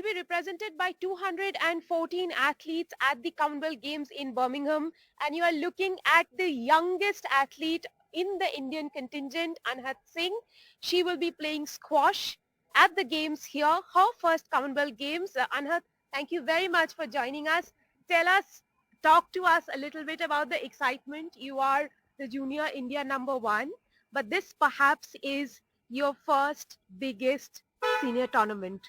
will be represented by 214 athletes at the Commonwealth Games in Birmingham, and you are looking at the youngest athlete in the Indian contingent, Anahat Singh. She will be playing squash at the games here, her first Commonwealth Games. Anahat, thank you very much for joining us. Talk to us a little bit about the excitement. You are the junior India #1, but this perhaps is your first biggest senior tournament.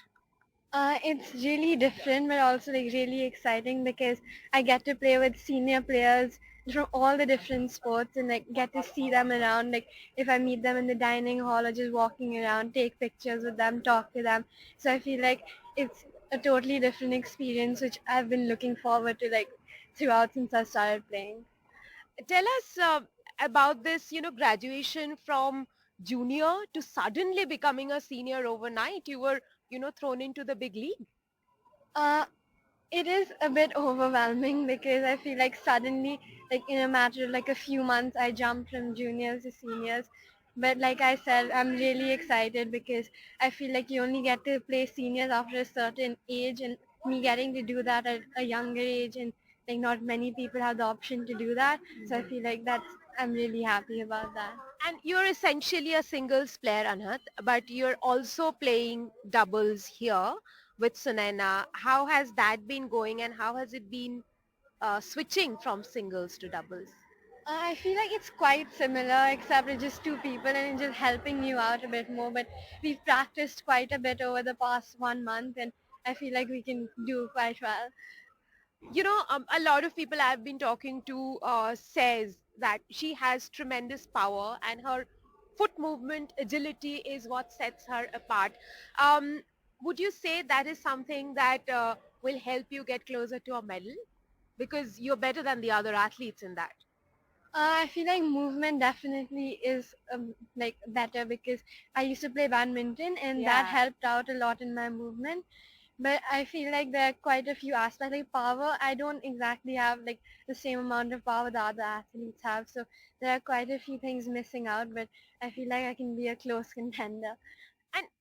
It's really different, but also like really exciting because I get to play with senior players from all the different sports and like get to see them around. Like if I meet them in the dining hall or just walking around, take pictures with them, talk to them. So I feel like it's a totally different experience, which I've been looking forward to like throughout since I started playing. Tell us about this, graduation from junior to suddenly becoming a senior overnight. You were, thrown into the big league. Uh, It is a bit overwhelming because I feel like suddenly, like in a matter of like a few months, I jumped from juniors to seniors. But like I said, I'm really excited because I feel like you only get to play seniors after a certain age, and me getting to do that at a younger age, and like not many people have the option to do that. So I feel like I'm really happy about that. And you're essentially a singles player, Anhat, but you're also playing doubles here with Sunaina. How has that been going, and how has it been switching from singles to doubles? I feel like it's quite similar, except it's just two people and it's just helping you out a bit more. But we've practiced quite a bit over the past 1 month, and I feel like we can do quite well. A lot of people I've been talking to says that she has tremendous power, and her foot movement agility is what sets her apart. Um, would you say that is something that will help you get closer to a medal? Because you're better than the other athletes in that. I feel like movement definitely is like better because I used to play badminton and that Yeah. helped out a lot in my movement. But I feel like there are quite a few aspects like power. I don't exactly have like the same amount of power the other athletes have. So there are quite a few things missing out, but I feel like I can be a close contender.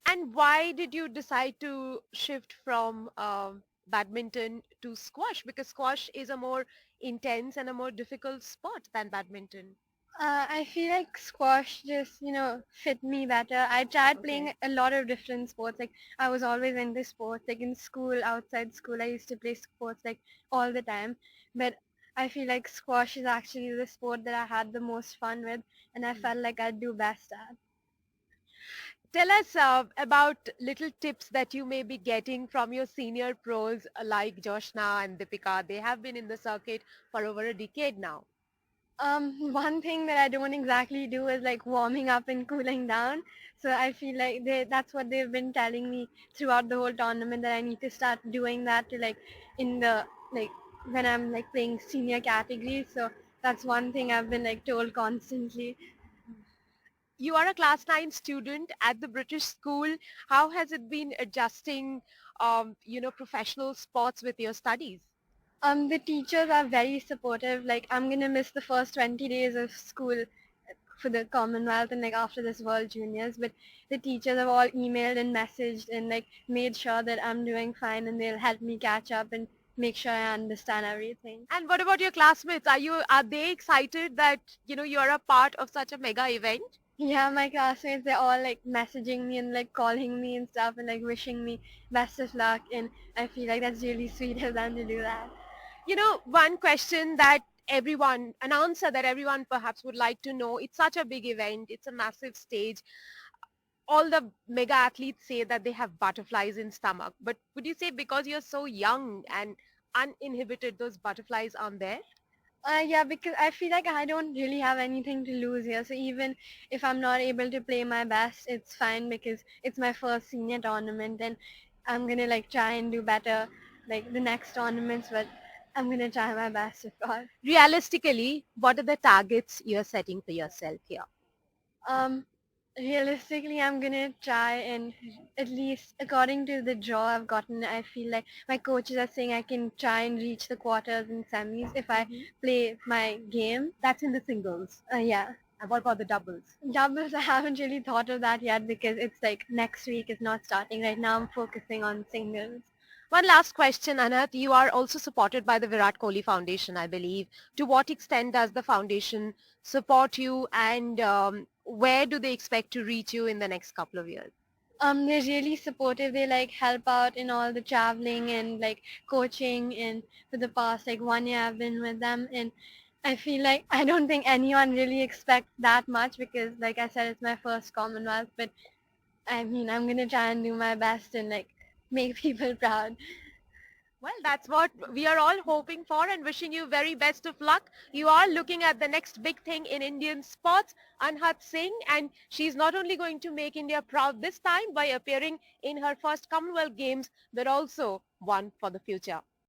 And why did you decide to shift from badminton to squash? Because squash is a more intense and a more difficult sport than badminton. I feel like squash just, fit me better. I tried Okay. playing a lot of different sports. Like I was always into sports. Like in school, outside school, I used to play sports like all the time. But I feel like squash is actually the sport that I had the most fun with and I felt like I'd do best at. Tell us about little tips that you may be getting from your senior pros like Joshna and Deepika. They have been in the circuit for over a decade now. One thing that I don't exactly do is like warming up and cooling down. So I feel like that's what they've been telling me throughout the whole tournament that I need to start doing that to like in the like when I'm like playing senior categories. So that's one thing I've been like told constantly. You are a class 9 student at the British school. How has it been adjusting, professional sports with your studies? The teachers are very supportive. Like I'm gonna miss the first 20 days of school for the Commonwealth and like after this World Juniors, but the teachers have all emailed and messaged and like made sure that I'm doing fine and they'll help me catch up and make sure I understand everything. And what about your classmates? Are they excited that, you're a part of such a mega event? Yeah, my classmates, they're all like messaging me and like calling me and stuff and like wishing me best of luck and I feel like that's really sweet of them to do that. One question that an answer that everyone perhaps would like to know, it's such a big event, it's a massive stage. All the mega athletes say that they have butterflies in stomach, but would you say because you're so young and uninhibited, those butterflies aren't there? Yeah, because I feel like I don't really have anything to lose here. So even if I'm not able to play my best, it's fine because it's my first senior tournament and I'm gonna like try and do better like the next tournaments, but I'm gonna try my best of course. Realistically, what are the targets you're setting for yourself here? Um, Realistically, I'm gonna try and at least according to the draw I've gotten, I feel like my coaches are saying I can try and reach the quarters and semis if I play my game. That's in the singles. Yeah. And what about the doubles? Doubles, I haven't really thought of that yet because it's like next week is not starting. Right now I'm focusing on singles. One last question, Anahat. You are also supported by the Virat Kohli Foundation, I believe. To what extent does the foundation support you, and where do they expect to reach you in the next couple of years? They're really supportive. They like help out in all the traveling and like coaching, and for the past like 1 year I've been with them, and I feel like I don't think anyone really expects that much because like I said, it's my first Commonwealth, but I mean, I'm gonna try and do my best and like make people proud. Well, that's what we are all hoping for and wishing you very best of luck. You are looking at the next big thing in Indian sports, Anahat Singh, and she's not only going to make India proud this time by appearing in her first Commonwealth Games, but also one for the future.